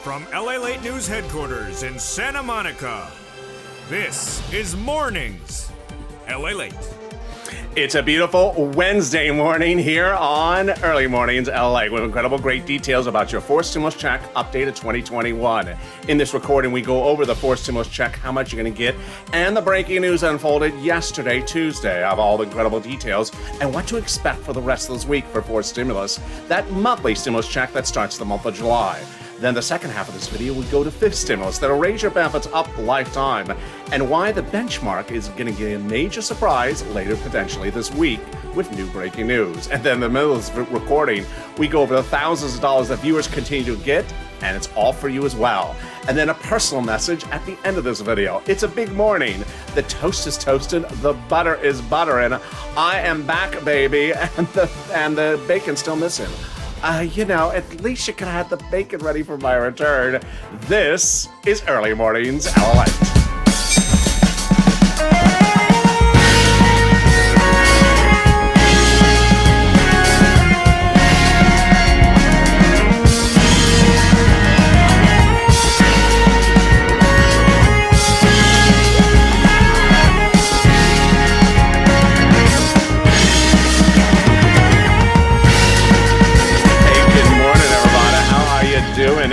From LALATE News Headquarters in Santa Monica, this is Mornings LALATE. It's a beautiful Wednesday morning here on Early Mornings LA with incredible great details about your fourth stimulus check updated 2021. In this recording, we go over the fourth stimulus check, how much you're going to get, and the breaking news unfolded yesterday, Tuesday, of all the incredible details and what to expect for the rest of this week for fourth stimulus, that monthly stimulus check that starts the month of July. Then the second half of this video, we go to fifth stimulus that'll raise your benefits up lifetime, and why the benchmark is going to get a major surprise later potentially this week with new breaking news. And then in the middle of this recording, we go over the thousands of dollars that viewers continue to get, and it's all for you as well. And then a personal message at the end of this video. It's a big morning. The toast is toasted, the butter is buttering. I am back, baby, and the bacon's still missing. At least you could have had the bacon ready for my return. This is Early Mornings LALATE.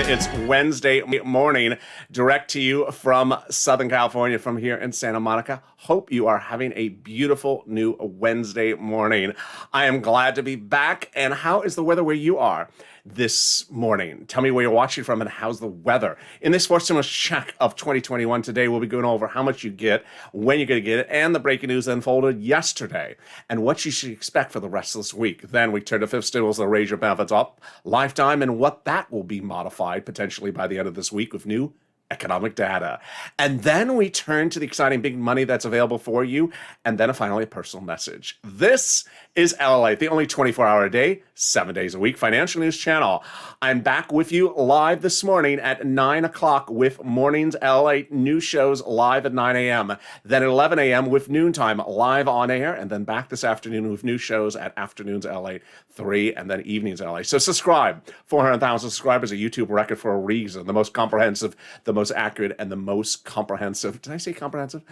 It's Wednesday morning, direct to you from Southern California, from here in Santa Monica. Hope you are having a beautiful new Wednesday morning. I am glad to be back. And how is the weather where you are this morning? Tell me where you're watching from and how's the weather. In this fourth stimulus check of 2021 today, we'll be going over how much you get, when you're going to get it, and the breaking news that unfolded yesterday, and what you should expect for the rest of this week. Then we turn to fifth stimulus that'll raise your benefits up lifetime, and what that will be modified potentially by the end of this week with new economic data. And then we turn to the exciting big money that's available for you, and then finally a personal message. This is LALATE, the only 24-hour a day, 7 days a week financial news channel. I'm back with you live this morning at 9 o'clock with Mornings LALATE news shows live at 9 a.m. Then at 11 a.m. with Noontime live on air, and then back this afternoon with new shows at Afternoons LA 3 and then Evenings LA. So subscribe. 400,000 subscribers, a YouTube record for a reason. The most comprehensive, the most accurate, and the most comprehensive, did I say comprehensive?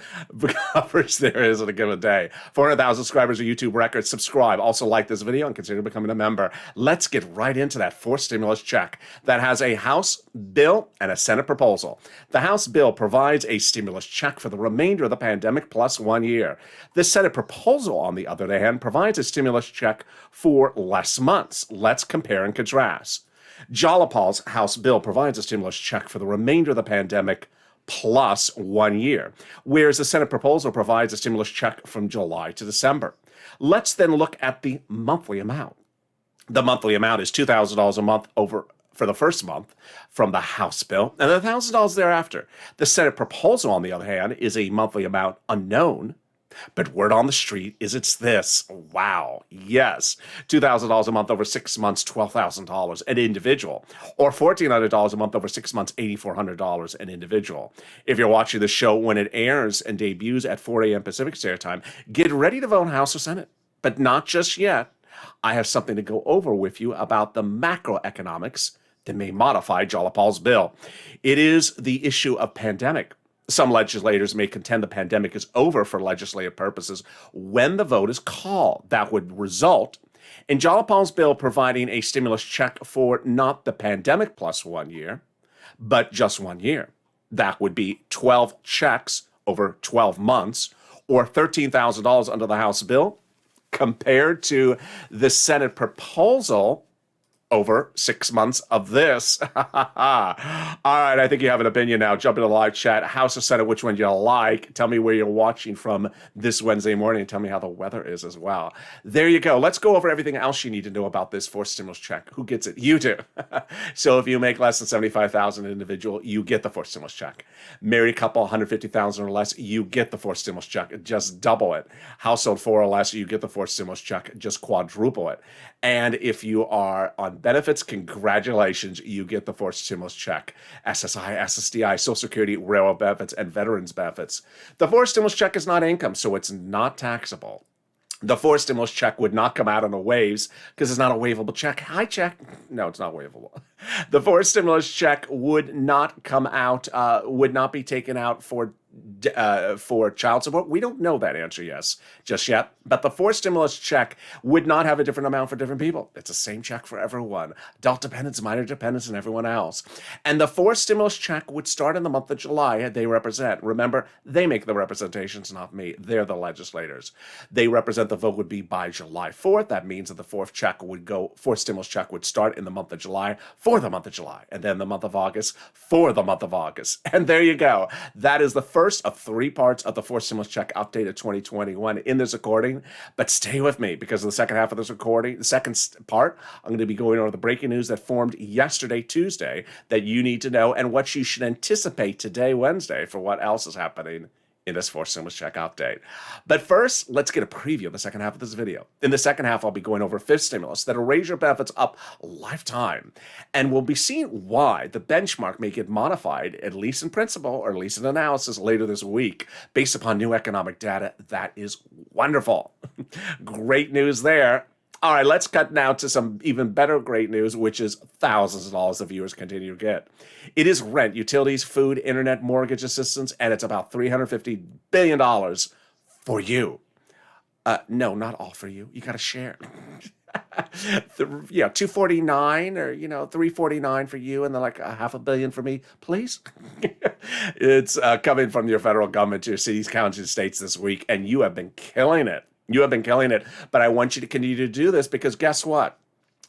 Coverage there is in a given day. 400,000 subscribers, a YouTube record. Subscribe. Also like this video and consider becoming a member. Let's get right into that fourth stimulus check that has a House bill and a Senate proposal. The House bill provides a stimulus check for the remainder of the pandemic plus 1 year. The Senate proposal, on the other hand, provides a stimulus check for less months. Let's compare and contrast. Jalopal's House bill provides a stimulus check for the remainder of the pandemic plus 1 year, whereas the Senate proposal provides a stimulus check from July to December. Let's then look at the monthly amount. The monthly amount is $2,000 a month for the first month from the House bill, and $1,000 thereafter. The Senate proposal, on the other hand, is a monthly amount unknown, but word on the street is it's this. Wow. Yes. $2,000 a month over 6 months, $12,000 an individual. Or $1,400 a month over 6 months, $8,400 an individual. If you're watching the show when it airs and debuts at 4 a.m. Pacific Standard Time, get ready to vote House or Senate. But not just yet. I have something to go over with you about the macroeconomics that may modify Jalopal's bill. It is the issue of pandemic. Some legislators may contend the pandemic is over for legislative purposes when the vote is called. That would result in Jalopal's bill providing a stimulus check for not the pandemic plus 1 year, but just 1 year. That would be 12 checks over 12 months, or $13,000 under the House bill, compared to the Senate proposal over 6 months of this. All right, I think you have an opinion now. Jump into the live chat. House or Senate, which one you like? Tell me where you're watching from this Wednesday morning, and tell me how the weather is as well. There you go. Let's go over everything else you need to know about this fourth stimulus check. Who gets it? You do. So if you make less than $75,000 an individual, you get the fourth stimulus check. Married couple, $150,000 or less, you get the fourth stimulus check. Just double it. Household 4 or less, you get the fourth stimulus check. Just quadruple it. And if you are on benefits, congratulations, you get the fourth stimulus check. SSI, SSDI, Social Security, railroad benefits, and veterans benefits. The fourth stimulus check is not income, so it's not taxable. The fourth stimulus check would not come out on the waves because it's not a waivable check. Hi, check. No, it's not waivable. The fourth stimulus check would not come out, would not be taken out for child support. We don't know that answer just yet. But the fourth stimulus check would not have a different amount for different people. It's the same check for everyone. Adult dependents, minor dependents, and everyone else. And the fourth stimulus check would start in the month of July. They represent. Remember, they make the representations, not me. They're the legislators. They represent. The vote would be by July 4th. That means that the fourth stimulus check would start in the month of July for the month of July, and then the month of August for the month of August. And there you go. That is the first of three parts of the fourth stimulus check update of 2021 in this recording. But stay with me because in the second half of this recording, the second part, I'm going to be going over the breaking news that formed yesterday, Tuesday, that you need to know and what you should anticipate today, Wednesday, for what else is happening in this fourth stimulus check update. But first, let's get a preview of the second half of this video. In the second half, I'll be going over fifth stimulus that'll raise your benefits up lifetime. And we'll be seeing why the benchmark may get modified, at least in principle, or at least in analysis later this week, based upon new economic data. That is wonderful. Great news there. All right, let's cut now to some even better great news, which is thousands of dollars the viewers continue to get. It is rent, utilities, food, internet, mortgage assistance, and it's about $350 billion for you. No, not all for you. You got to share. 249 or 349 for you, and then like $500 million for me, please. It's coming from your federal government to your cities, counties, and states this week, and you have been killing it. You have been killing it, but I want you to continue to do this because guess what?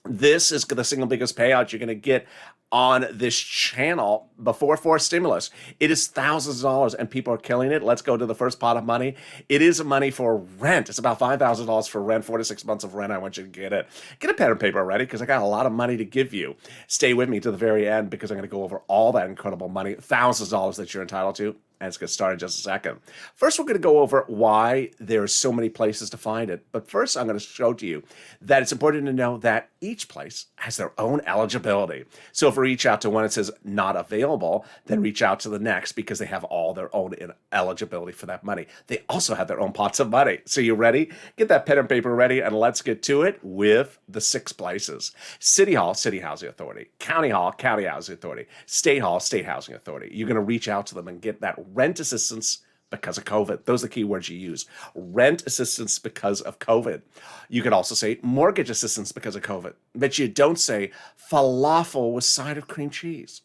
This is the single biggest payout you're going to get on this channel before fourth stimulus. It is thousands of dollars and people are killing it. Let's go to the first pot of money. It is money for rent. It's about $5,000 for rent, 4 to 6 months of rent. I want you to get it. Get a pen and paper ready because I got a lot of money to give you. Stay with me to the very end because I'm going to go over all that incredible money, thousands of dollars that you're entitled to. And it's going to start in just a second. First, we're going to go over why there's so many places to find it. But first, I'm going to show to you that it's important to know that each place has their own eligibility. So if we reach out to one that says not available, then reach out to the next because they have all their own eligibility for that money. They also have their own pots of money. So you ready? Get that pen and paper ready and let's get to it with the 6 places. City Hall, City Housing Authority. County Hall, County Housing Authority. State Hall, State Housing Authority. You're going to reach out to them and get that rent assistance because of COVID. Those are the key words you use. Rent assistance because of COVID. You could also say mortgage assistance because of COVID. But you don't say falafel with side of cream cheese.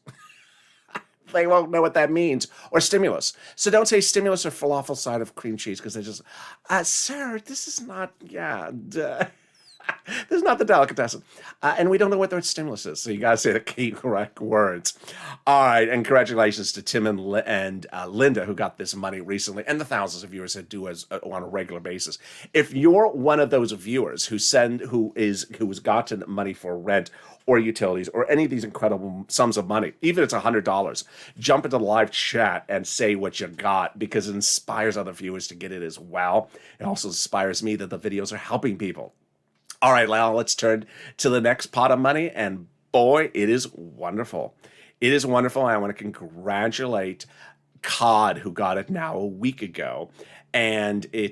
They won't know what that means. Or stimulus. So don't say stimulus or falafel side of cream cheese because they just, sir, this is not, this is not the delicatessen. And we don't know what the word stimulus is, so you got to say the key correct words. All right, and congratulations to Tim and Linda who got this money recently, and the thousands of viewers that do as on a regular basis. If you're one of those viewers who has gotten money for rent or utilities or any of these incredible sums of money, even if it's $100, jump into the live chat and say what you got because it inspires other viewers to get it as well. It also inspires me that the videos are helping people. All right, Lal, let's turn to the next pot of money, and boy, it is wonderful. It is wonderful. I want to congratulate Cod, who got it now a week ago, and Lynn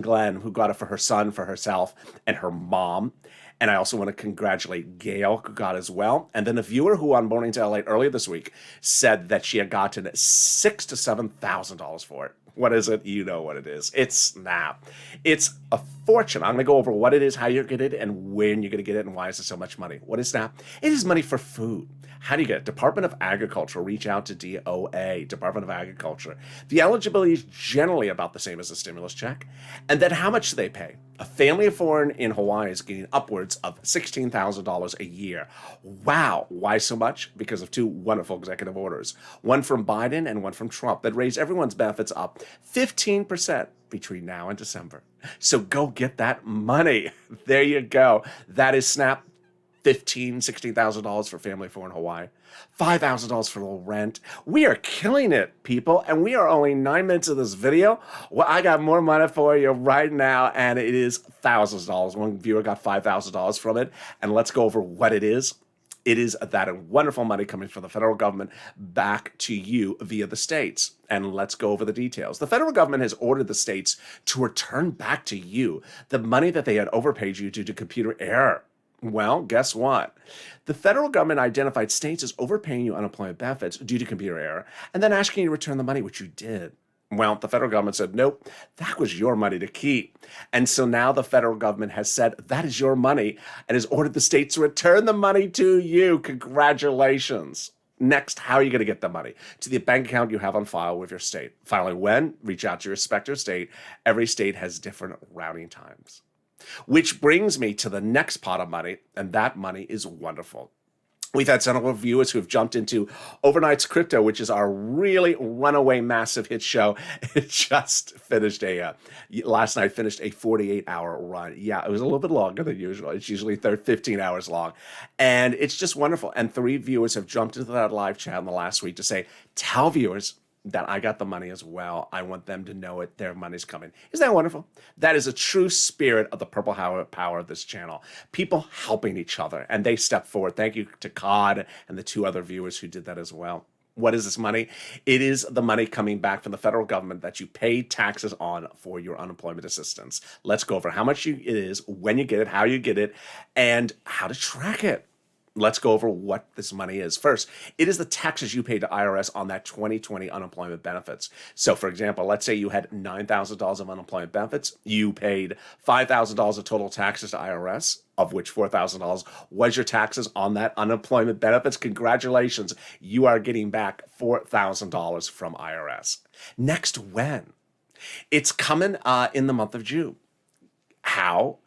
Glenn, who got it for her son, for herself, and her mom. And I also want to congratulate Gail, who got it as well. And then a viewer who on Morning to LA earlier this week said that she had gotten $6,000 to $7,000 for it. What is it? You know what it is. It's Snap. It's a fortune. I'm going to go over what it is, how you get it, and when you're going to get it, and why is it so much money. What is Snap? It is money for food. How do you get it? Department of Agriculture. Reach out to DOA, Department of Agriculture. The eligibility is generally about the same as a stimulus check. And then how much do they pay? A family of 4 in Hawaii is getting upwards of $16,000 a year. Wow. Why so much? Because of 2 wonderful executive orders. One from Biden and one from Trump that raise everyone's benefits up 15% between now and December. So go get that money. There you go. That is Snap. $16,000 for family of 4 in Hawaii. $5,000 for a little rent. We are killing it, people, and we are only 9 minutes of this video. Well, I got more money for you right now, and it is thousands of dollars. One viewer got $5,000 from it, and let's go over what it is. It is that wonderful money coming from the federal government back to you via the states. And let's go over the details. The federal government has ordered the states to return back to you the money that they had overpaid you due to computer error. Well, guess what? The federal government identified states as overpaying you unemployment benefits due to computer error and then asking you to return the money, which you did. Well, the federal government said, nope, that was your money to keep. And so now the federal government has said, that is your money, and has ordered the states to return the money to you. Congratulations. Next, how are you going to get the money? To the bank account you have on file with your state. Finally, when? Reach out to your respective state. Every state has different routing times. Which brings me to the next pot of money, and that money is wonderful. We've had several viewers who have jumped into Overnight's Crypto, which is our really runaway massive hit show. It just finished last night finished a 48-hour run. Yeah, it was a little bit longer than usual. It's usually 15 hours long. And it's just wonderful. And 3 viewers have jumped into that live chat in the last week to say, tell viewers that I got the money as well. I want them to know it. Their money's coming. Isn't that wonderful? That is a true spirit of the Purple Power of this channel. People helping each other, and they step forward. Thank you to Cod and the 2 other viewers who did that as well. What is this money? It is the money coming back from the federal government that you pay taxes on for your unemployment assistance. Let's go over how much it is, when you get it, how you get it, and how to track it. Let's go over what this money is. First, it is the taxes you paid to IRS on that 2020 unemployment benefits. So, for example, let's say you had $9,000 of unemployment benefits. You paid $5,000 of total taxes to IRS, of which $4,000 was your taxes on that unemployment benefits. Congratulations, you are getting back $4,000 from IRS. Next, when? It's coming in the month of June. How?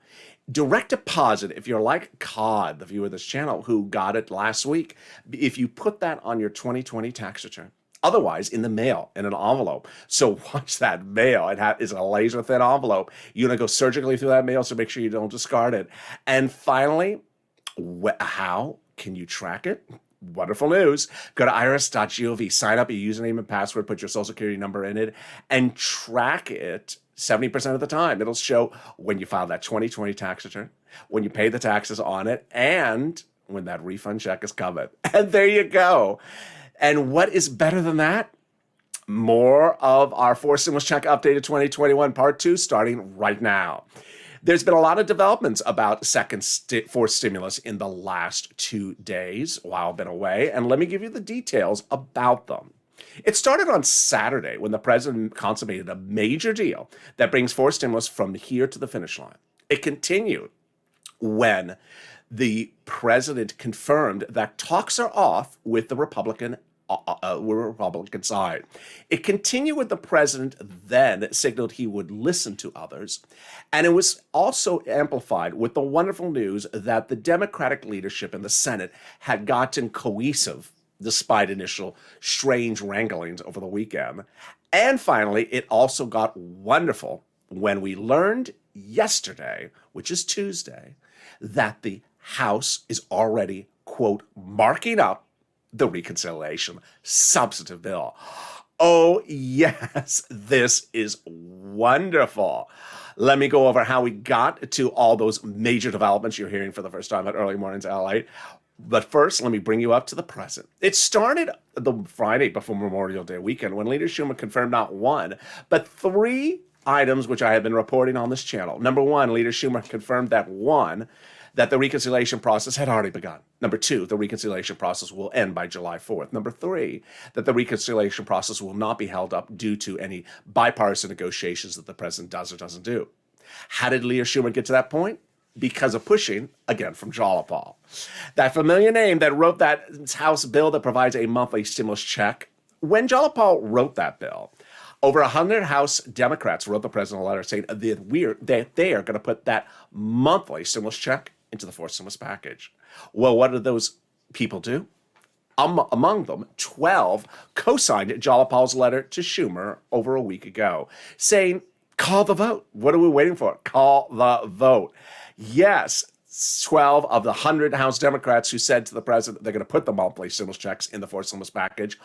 Direct deposit, if you're like Cod, the viewer of this channel, who got it last week, if you put that on your 2020 tax return, otherwise in the mail, in an envelope. So watch that mail. It is a laser thin envelope. You're going to go surgically through that mail, so make sure you don't discard it. And finally, how can you track it? Wonderful news. Go to irs.gov, sign up your username and password, put your social security number in it, and track it 70% of the time. It'll show when you file that 2020 tax return, when you pay the taxes on it, and when that refund check is coming. And there you go. And what is better than that? More of our Forced Stimulus Check Updated 2021 Part 2 starting right now. There's been a lot of developments about second forced stimulus in the last 2 days while I've been away, and let me give you the details about them. It started on Saturday when the president consummated a major deal that brings forced stimulus from here to the finish line. It continued when the president confirmed that talks are off with the Republican side. It continued with the president then signaled he would listen to others. And it was also amplified with the wonderful news that the Democratic leadership in the Senate had gotten cohesive despite initial strange wranglings over the weekend. And finally, it also got wonderful when we learned yesterday, which is Tuesday, that the House is already, quote, marking up the reconciliation substantive bill. Oh, yes, this is wonderful. Let me go over how we got to all those major developments you're hearing for the first time at Early Mornings LALATE. But first, let me bring you up to the present. It started the Friday before Memorial Day weekend when Leader Schumer confirmed not 1, but 3 items which I have been reporting on this channel. Number 1, Leader Schumer confirmed that 1, that the reconciliation process had already begun. Number 2, the reconciliation process will end by July 4th. Number 3, that the reconciliation process will not be held up due to any bipartisan negotiations that the president does or doesn't do. How did Leader Schumer get to that point? Because of pushing, again, from Jalopal. That familiar name that wrote that House bill that provides a monthly stimulus check. When Jalopal wrote that bill, over 100 House Democrats wrote the president a letter saying that they are going to put that monthly stimulus check into the forced stimulus package. Well, what did those people do? Among them, 12 co-signed Jalopal's letter to Schumer over a week ago, saying, call the vote. What are we waiting for? Call the vote. Yes, 12 of the 100 House Democrats who said to the president they're going to put the monthly stimulus checks in the forced stimulus package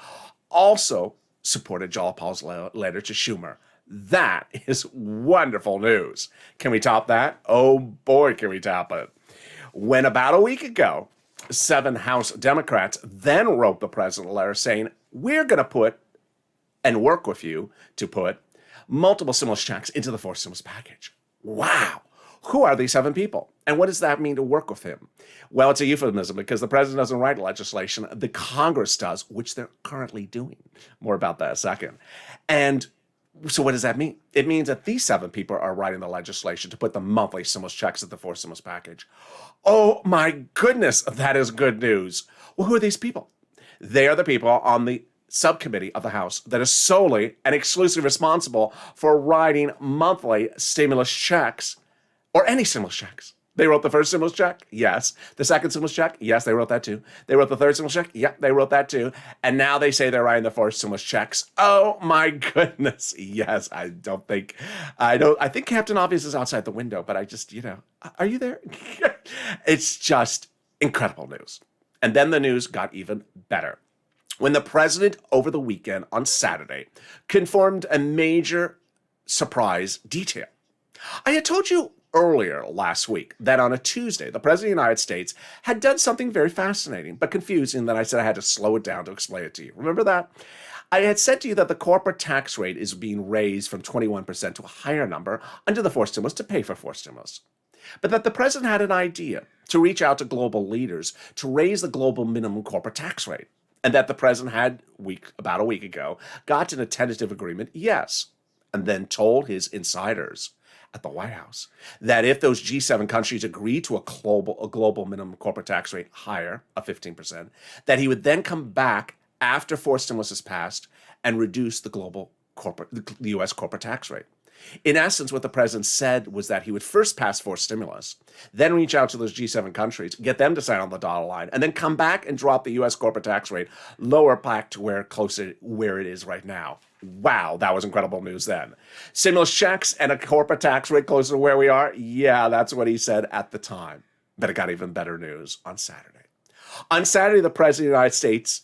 also supported Jalopal's letter to Schumer. That is wonderful news. Can we top that? Oh boy, can we top it. When about a week ago, 7 House Democrats then wrote the president a letter saying, we're going to put and work with you to put multiple stimulus checks into the fourth stimulus package. Wow. Who are these 7 people? And what does that mean to work with him? Well, it's a euphemism because the president doesn't write legislation. The Congress does, which they're currently doing. More about that in a second. And so what does that mean? It means that these 7 people are writing the legislation to put the monthly stimulus checks at the fourth stimulus package. Oh my goodness, that is good news. Well, who are these people? They are the people on the subcommittee of the House that is solely and exclusively responsible for writing monthly stimulus checks or any stimulus checks. They wrote the first stimulus check? Yes. The second stimulus check? Yes, they wrote that too. They wrote the third stimulus check? Yep, they wrote that too. And now they say they're writing the fourth stimulus checks. Oh my goodness. Yes, I think Captain Obvious is outside the window, but I just, are you there? It's just incredible news. And then the news got even better. When the president over the weekend on Saturday confirmed a major surprise detail. I had told you earlier last week that on a Tuesday, the president of the United States had done something very fascinating but confusing that I said I had to slow it down to explain it to you. Remember that? I had said to you that the corporate tax rate is being raised from 21% to a higher number under the fourth stimulus to pay for fourth stimulus. But that the president had an idea to reach out to global leaders to raise the global minimum corporate tax rate. And that the president had, about a week ago, gotten a tentative agreement, yes, and then told his insiders at the White House that if those G7 countries agree to a global minimum corporate tax rate higher, of 15%, that he would then come back after fourth stimulus is passed and reduce the U.S. corporate tax rate. In essence, what the president said was that he would first pass fourth stimulus, then reach out to those G7 countries, get them to sign on the dotted line, and then come back and drop the U.S. corporate tax rate lower back to where it is right now. Wow, that was incredible news then. Stimulus checks and a corporate tax rate closer to where we are? Yeah, that's what he said at the time. But it got even better news on Saturday. On Saturday, the president of the United States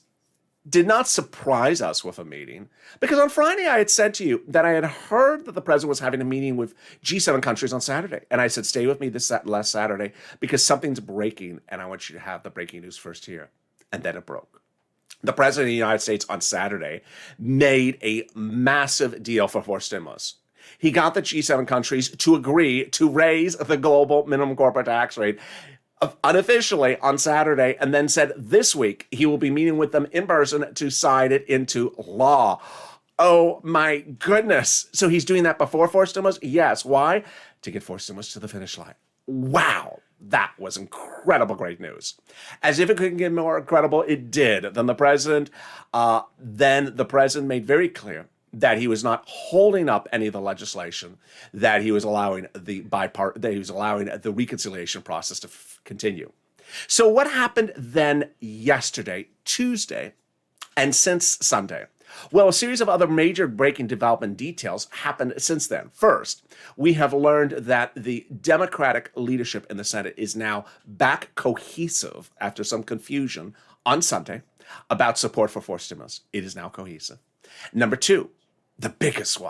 did not surprise us with a meeting, because on Friday I had said to you that I had heard that the president was having a meeting with G7 countries on Saturday. And I said, stay with me this last Saturday because something's breaking and I want you to have the breaking news first here. And then it broke. The president of the United States on Saturday made a massive deal for fourth stimulus. He got the G7 countries to agree to raise the global minimum corporate tax rate unofficially on Saturday, and then said this week he will be meeting with them in person to sign it into law. Oh my goodness. So he's doing that before fourth stimulus? Yes. Why? To get fourth stimulus to the finish line. Wow. That was incredible, great news. As if it couldn't get more incredible, it did. Then the president made very clear that he was not holding up any of the legislation, that he was allowing the reconciliation process to continue. So what happened then yesterday, Tuesday, and since Sunday? Well, a series of other major breaking development details happened since then. First, we have learned that the Democratic leadership in the Senate is now back cohesive after some confusion on Sunday about support for fourth stimulus. It is now cohesive. Number two, the biggest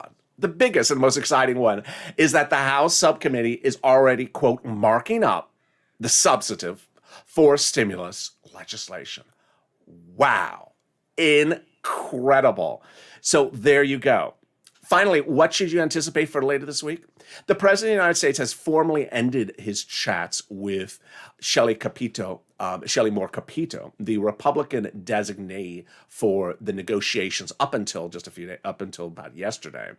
and most exciting one is that the House subcommittee is already, quote, marking up the substantive for stimulus legislation. Wow. Incredible. So there you go. Finally, what should you anticipate for later this week? The President of the United States has formally ended his chats with Shelley Moore Capito, the Republican designee for the negotiations up until about yesterday,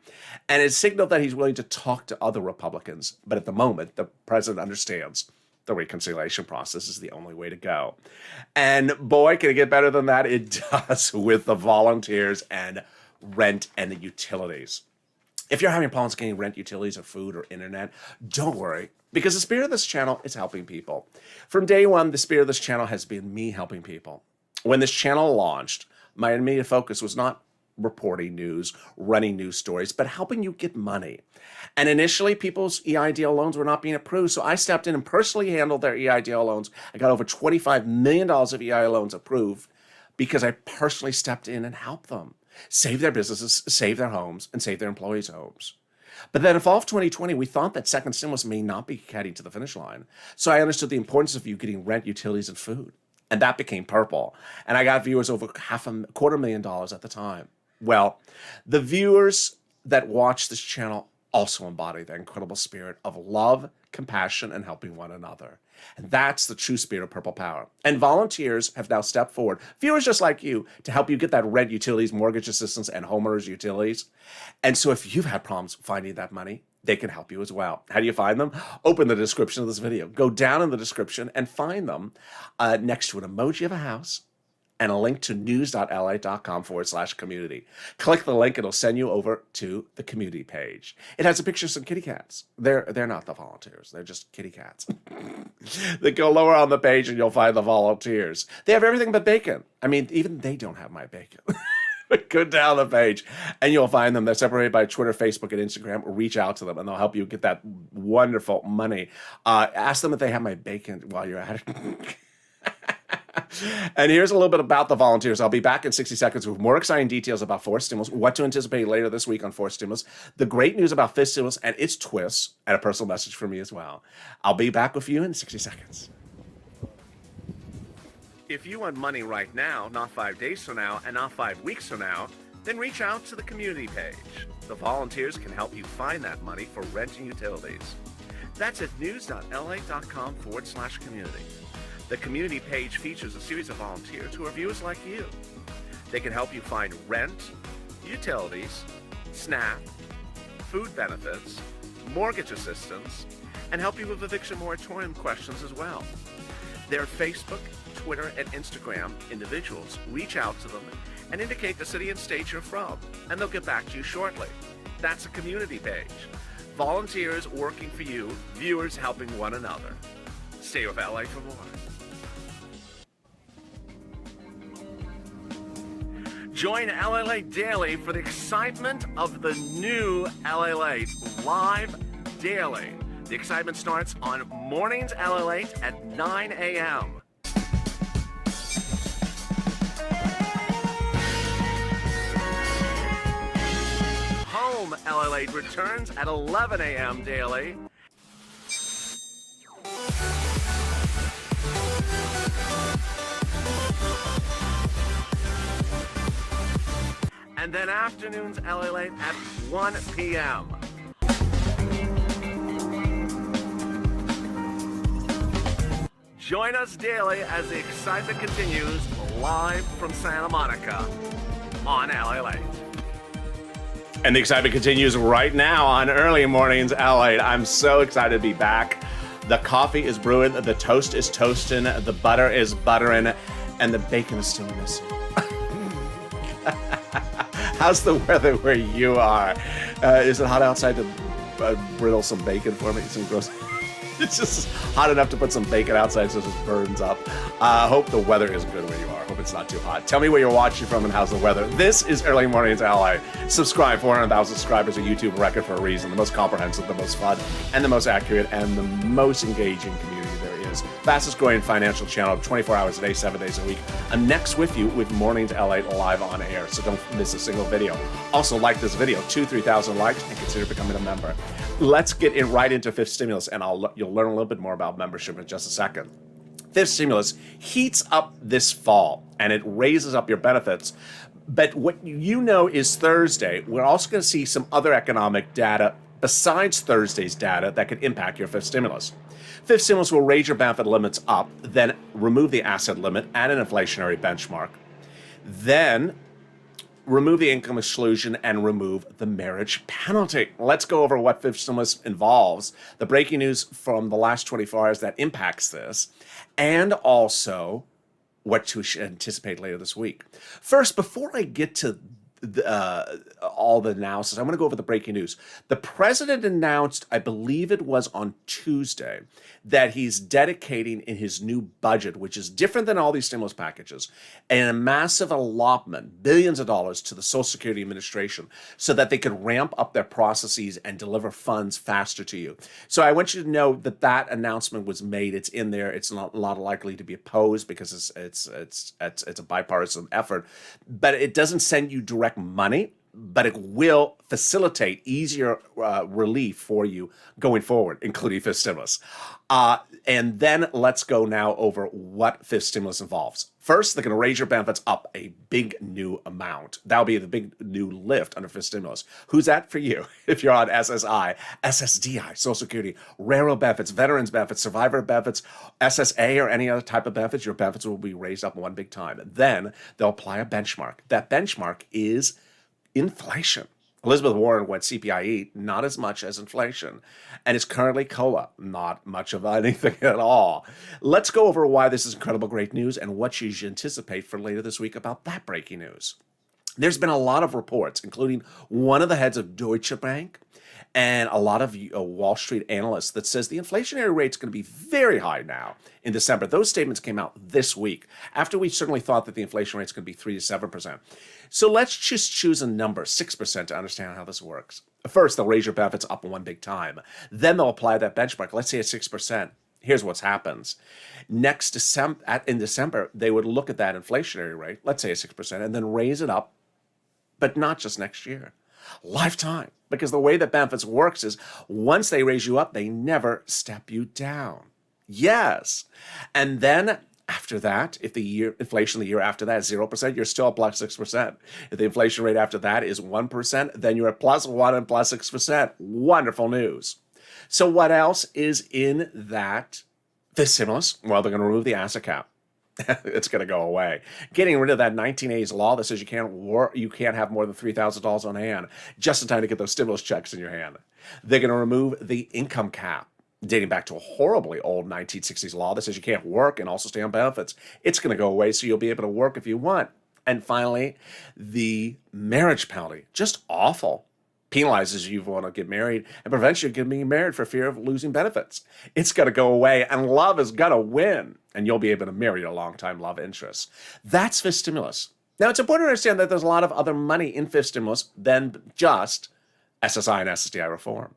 and it signaled that he's willing to talk to other Republicans. But at the moment, the president understands the reconciliation process is the only way to go. And boy, can it get better than that? It does, with the volunteers and rent and the utilities. If you're having problems getting rent, utilities, or food, or internet, don't worry, because the spirit of this channel is helping people. From day one, the spirit of this channel has been me helping people. When this channel launched, my immediate focus was not reporting news, running news stories, but helping you get money. And initially, people's EIDL loans were not being approved, so I stepped in and personally handled their EIDL loans. I got over $25 million of EIDL loans approved because I personally stepped in and helped them save their businesses, save their homes, and save their employees' homes. But then in fall of 2020, we thought that second stimulus may not be heading to the finish line. So I understood the importance of you getting rent, utilities, and food. and that became purple. And I got viewers over $250,000 at the time. Well, the viewers that watch this channel also embody the incredible spirit of love, compassion, and helping one another. And that's the true spirit of Purple Power. And volunteers have now stepped forward, viewers just like you, to help you get that rent, utilities, mortgage assistance, and homeowners utilities. And so if you've had problems finding that money, they can help you as well. How do you find them? Open the description of this video. Go down in the description and find them next to an emoji of a house and a link to news.lalate.com/community. Click the link, it'll send you over to the community page. It has a picture of some kitty cats. They're not the volunteers, they're just kitty cats. Then go lower on the page and you'll find the volunteers. They have everything but bacon. I mean, even they don't have my bacon. Go down the page and you'll find them. They're separated by Twitter, Facebook, and Instagram. Reach out to them and they'll help you get that wonderful money. Ask them if they have my bacon while you're at it. And here's a little bit about the volunteers. I'll be back in 60 seconds with more exciting details about fourth stimulus, what to anticipate later this week on fourth stimulus, the great news about fifth stimulus and its twists, and a personal message from me as well. I'll be back with you in 60 seconds. If you want money right now, not 5 days from now, and not 5 weeks from now, then reach out to the community page. The volunteers can help you find that money for rent and utilities. That's at news.lalate.com/community. The community page features a series of volunteers who are viewers like you. They can help you find rent, utilities, SNAP, food benefits, mortgage assistance, and help you with eviction moratorium questions as well. Their Facebook, Twitter, and Instagram individuals reach out to them and indicate the city and state you're from, and they'll get back to you shortly. That's a community page. Volunteers working for you, viewers helping one another. Stay with LA for more. Join LALATE Daily for the excitement of the new LALATE live daily. The excitement starts on Mornings LALATE at 9 a.m. Home LALATE returns at 11 a.m. daily. And then afternoons LALATE at 1 p.m. Join us daily as the excitement continues live from Santa Monica on LALATE. And the excitement continues right now on Early Mornings LALATE. I'm so excited to be back. The coffee is brewing, the toast is toasting, the butter is buttering, and the bacon is still missing. How's the weather where you are? Is it hot outside to brittle some bacon for me? Some gross. It's just hot enough to put some bacon outside so it just burns up. I hope the weather is good where you are. Hope it's not too hot. Tell me where you're watching from and how's the weather. This is Early Mornings LA. Subscribe. 400,000 subscribers, a YouTube record for a reason. The most comprehensive, the most fun, and the most accurate, and the most engaging community there is. Fastest growing financial channel, 24 hours a day, 7 days a week. I'm next with you with Mornings LA live on air, so don't miss a single video. Also, like this video, 3,000 likes, and consider becoming a member. Let's get right into fifth stimulus, and you'll learn a little bit more about membership in just a second. Fifth stimulus heats up this fall, and it raises up your benefits. But what you know is Thursday, we're also going to see some other economic data besides Thursday's data that could impact your fifth stimulus. Fifth stimulus will raise your benefit limits up, then remove the asset limit at an inflationary benchmark, then remove the income exclusion and remove the marriage penalty. Let's go over what fifth stimulus involves, the breaking news from the last 24 hours that impacts this, and also what to anticipate later this week. First, before I get to all the analysis, I want to go over the breaking news. The president announced, I believe it was on Tuesday, that he's dedicating in his new budget, which is different than all these stimulus packages, and a massive allotment, billions of dollars to the Social Security Administration so that they could ramp up their processes and deliver funds faster to you. So I want you to know that that announcement was made. It's in there. It's not a lot likely to be opposed because it's a bipartisan effort, but it doesn't send you direct money. but it will facilitate easier relief for you going forward, including fifth stimulus. And then let's go now over what fifth stimulus involves. First, they're going to raise your benefits up a big new amount. That'll be the big new lift under fifth stimulus. Who's that for you? If you're on SSI, SSDI, Social Security, railroad benefits, veterans benefits, survivor benefits, SSA, or any other type of benefits, your benefits will be raised up one big time. Then they'll apply a benchmark. That benchmark is inflation. Elizabeth Warren went CPIE, not as much as inflation, and it's currently COLA, not much of anything at all. Let's go over why this is incredible great news and what you should anticipate for later this week about that breaking news. There's been a lot of reports, including one of the heads of Deutsche Bank and a lot of Wall Street analysts that says the inflationary rate is going to be very high now in December. Those statements came out this week, after we certainly thought that the inflation rate is going to be 3 to 7%. So let's just choose a number, 6%, to understand how this works. First, they'll raise your benefits up one big time. Then they'll apply that benchmark. Let's say it's 6%. Here's what happens. Next December, in December, they would look at that inflationary rate, let's say it's 6%, and then raise it up, but not just next year. Lifetime. Because the way that benefits works is once they raise you up, they never step you down. Yes. And then after that, if the inflation the year after that is 0%, you're still at plus 6%. If the inflation rate after that is 1%, then you're at plus 1 and plus 6%. Wonderful news. So what else is in that fifth stimulus? Well, they're going to remove the asset cap. It's going to go away. Getting rid of that 1980s law that says you can't have more than $3,000 on hand just in time to get those stimulus checks in your hand. They're going to remove the income cap, dating back to a horribly old 1960s law that says you can't work and also stay on benefits. It's going to go away, so you'll be able to work if you want. And finally, the marriage penalty. Just awful. Penalizes you if you want to get married and prevents you from getting married for fear of losing benefits. It's going to go away, and love is going to win, and you'll be able to marry your longtime love interest. That's fifth stimulus. Now, it's important to understand that there's a lot of other money in fifth stimulus than just SSI and SSDI reform.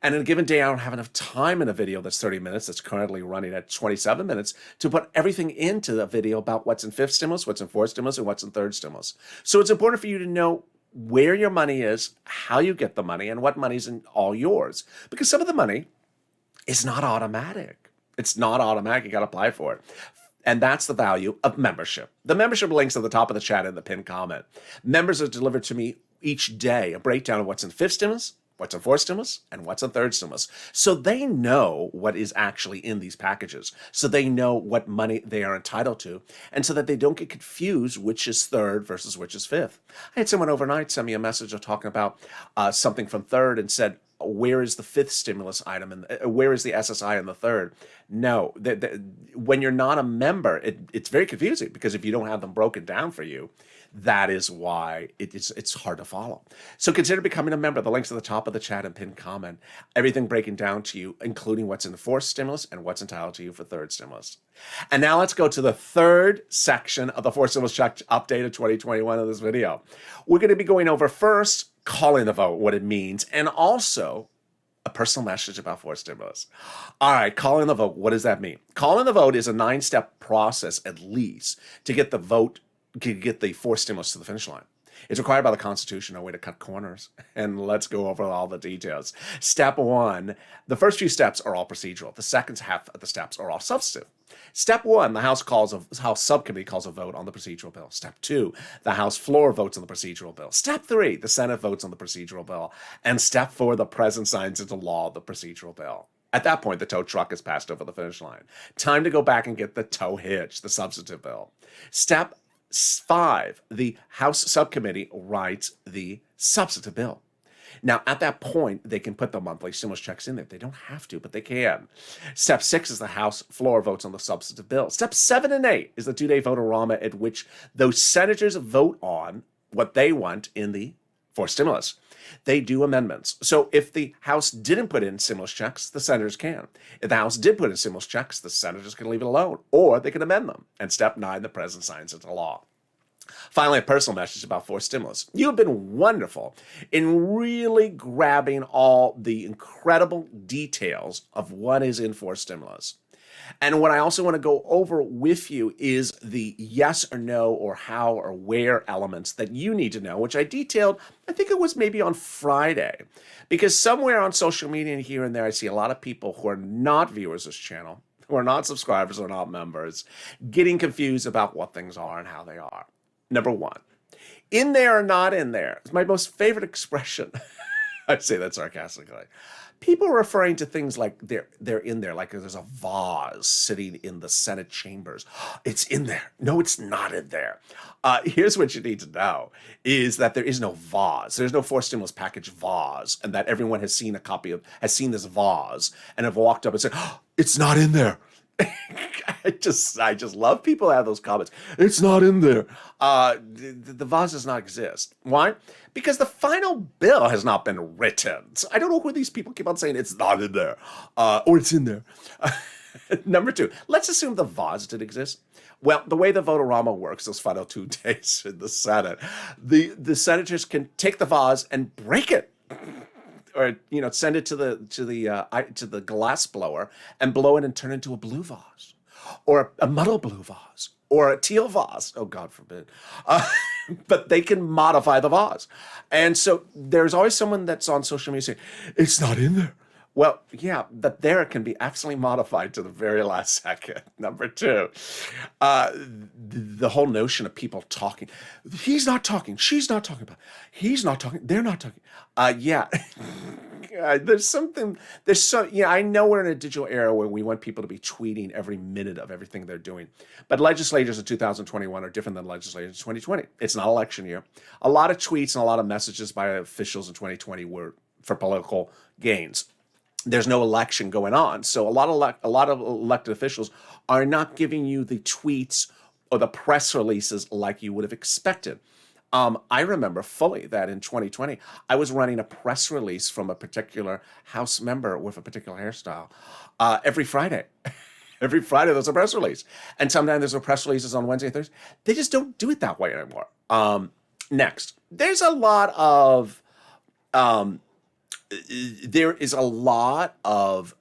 And in a given day, I don't have enough time in a video that's 30 minutes, that's currently running at 27 minutes, to put everything into the video about what's in fifth stimulus, what's in fourth stimulus, and what's in third stimulus. So it's important for you to know where your money is, how you get the money, and what money's in all yours. Because some of the money is not automatic. It's not automatic. You got to apply for it. And that's the value of membership. The membership link's at the top of the chat in the pinned comment. Members are delivered to me each day, a breakdown of what's in fifth stimulus, what's in fourth stimulus, and what's in third stimulus. So they know what is actually in these packages. So they know what money they are entitled to, and so that they don't get confused which is third versus which is fifth. I had someone overnight send me a message talking about something from third and said, where is the fifth stimulus item and where is the SSI in the third? No, when you're not a member, it's very confusing, because if you don't have them broken down for you, that is why it's hard to follow. So consider becoming a member. The link's at the top of the chat and pinned comment. Everything breaking down to you, including what's in the fourth stimulus and what's entitled to you for third stimulus. And now let's go to the third section of the fourth stimulus check update of 2021 of this video. We're going to be going over first calling the vote, what it means, and also a personal message about fourth stimulus. All right, calling the vote, what does that mean? Calling the vote is a 9-step process, at least, to get the vote, to get the fourth stimulus to the finish line. It's required by the Constitution, no way to cut corners. And let's go over all the details. Step 1, the first few steps are all procedural. The second half of the steps are all substantive. Step 1, the House subcommittee calls a vote on the procedural bill. Step 2, the House floor votes on the procedural bill. Step 3, the Senate votes on the procedural bill. And Step 4, the President signs into law the procedural bill. At that point, the tow truck is passed over the finish line. Time to go back and get the tow hitch, the substantive bill. Step 5, the House subcommittee writes the substantive bill. Now, at that point, they can put the monthly stimulus checks in there. They don't have to, but they can. Step 6 is the House floor votes on the substantive bill. Step 7 and 8 is the two-day vote-a-rama, at which those senators vote on what they want in the fourth stimulus. They do amendments. So if the House didn't put in stimulus checks, the senators can. If the House did put in stimulus checks, the senators can leave it alone, or they can amend them. And step 9, the president signs into law. Finally, a personal message about fourth stimulus. You have been wonderful in really grabbing all the incredible details of what is in fourth stimulus. And what I also want to go over with you is the yes or no or how or where elements that you need to know, which I detailed, I think it was maybe on Friday. Because somewhere on social media and here and there, I see a lot of people who are not viewers of this channel, who are not subscribers or not members, getting confused about what things are and how they are. Number one, in there or not in there is my most favorite expression. I say that sarcastically. People are referring to things like they're in there, like there's a vase sitting in the Senate chambers. It's in there. No, it's not in there. Here's what you need to know is that there is no vase. There's no fourth stimulus package vase, and that everyone has seen this vase and have walked up and said, oh, it's not in there. I just love people that have those comments. It's not in there. The vase does not exist. Why? Because the final bill has not been written. So I don't know who these people keep on saying it's not in there, or it's in there. Number two, let's assume the vase did exist. Well, the way the vote-a-rama works, those final 2 days in the Senate, the senators can take the vase and break it. Or send it to the glass blower and blow it and turn it into a blue vase, or a muddle blue vase, or a teal vase. Oh, God forbid! But they can modify the vase, and so there's always someone that's on social media saying it's not in there. Well, yeah, but there can be absolutely modified to the very last second. Number two, the whole notion of people talking. He's not talking. She's not talking about. He's not talking. They're not talking. Yeah. I know we're in a digital era where we want people to be tweeting every minute of everything they're doing. But legislators in 2021 are different than legislators in 2020. It's not election year. A lot of tweets and a lot of messages by officials in 2020 were for political gains. There's no election going on. So a lot of elected officials are not giving you the tweets or the press releases like you would have expected. I remember fully that in 2020, I was running a press release from a particular House member with a particular hairstyle every Friday. Every Friday, there's a press release. And sometimes there's a press releases on Wednesday, Thursday. They just don't do it that way anymore. Next, there's a lot of... there is a lot of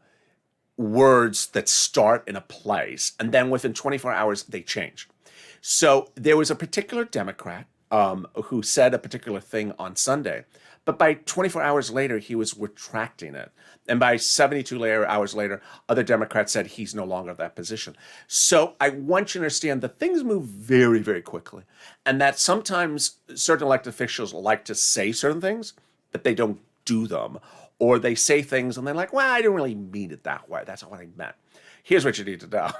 words that start in a place, and then within 24 hours, they change. So there was a particular Democrat who said a particular thing on Sunday, but by 24 hours later, he was retracting it. And by 72 hours later, other Democrats said he's no longer in that position. So I want you to understand that things move very, very quickly, and that sometimes certain elected officials like to say certain things, but they don't do them, or they say things and they're like, well, I didn't really mean it that way. That's not what I meant. Here's what you need to know.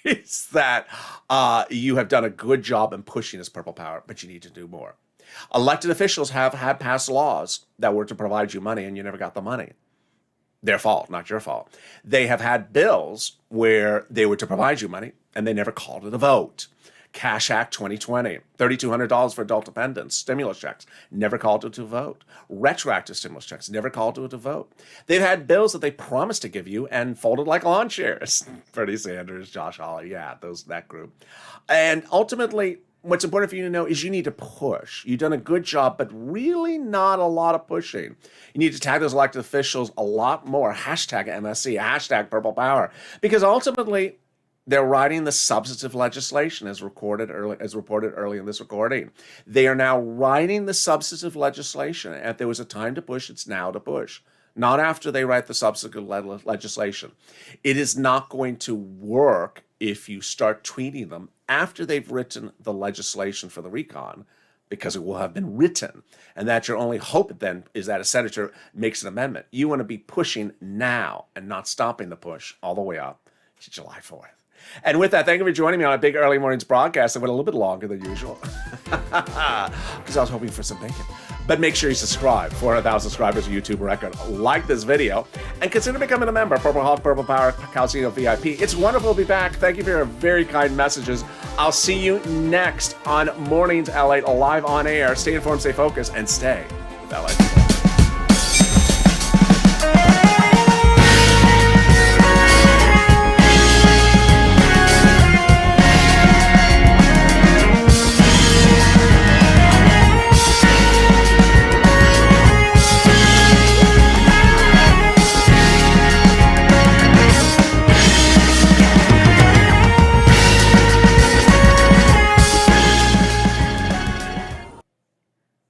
Is that you have done a good job in pushing this purple power, but you need to do more. Elected officials have had passed laws that were to provide you money and you never got the money. Their fault, not your fault. They have had bills where they were to provide you money and they never called it a vote. Cash Act 2020, $3,200 for adult dependents, stimulus checks, never called it to vote. Retroactive stimulus checks, never called it to vote. They've had bills that they promised to give you and folded like lawn chairs. Bernie Sanders, Josh Hawley, yeah, that group. And ultimately, what's important for you to know is you need to push. You've done a good job, but really not a lot of pushing. You need to tag those elected officials a lot more. Hashtag MSC, hashtag Purple Power, because ultimately, they're writing the substantive legislation as reported early in this recording. They are now writing the substantive legislation. And if there was a time to push, it's now to push. Not after they write the substantive legislation. It is not going to work if you start tweeting them after they've written the legislation for the recon, because it will have been written. And that's your only hope then is that a senator makes an amendment. You want to be pushing now and not stopping the push all the way up to July 4th. And with that, thank you for joining me on a big early mornings broadcast that went a little bit longer than usual because I was hoping for some bacon. But make sure you subscribe. 400,000 subscribers, YouTube record. Like this video and consider becoming a member. Purple Health, Purple Power, Calcino VIP. It's wonderful to be back. Thank you for your very kind messages. I'll see you next on Mornings LA live on air. Stay informed, stay focused, and stay with LA.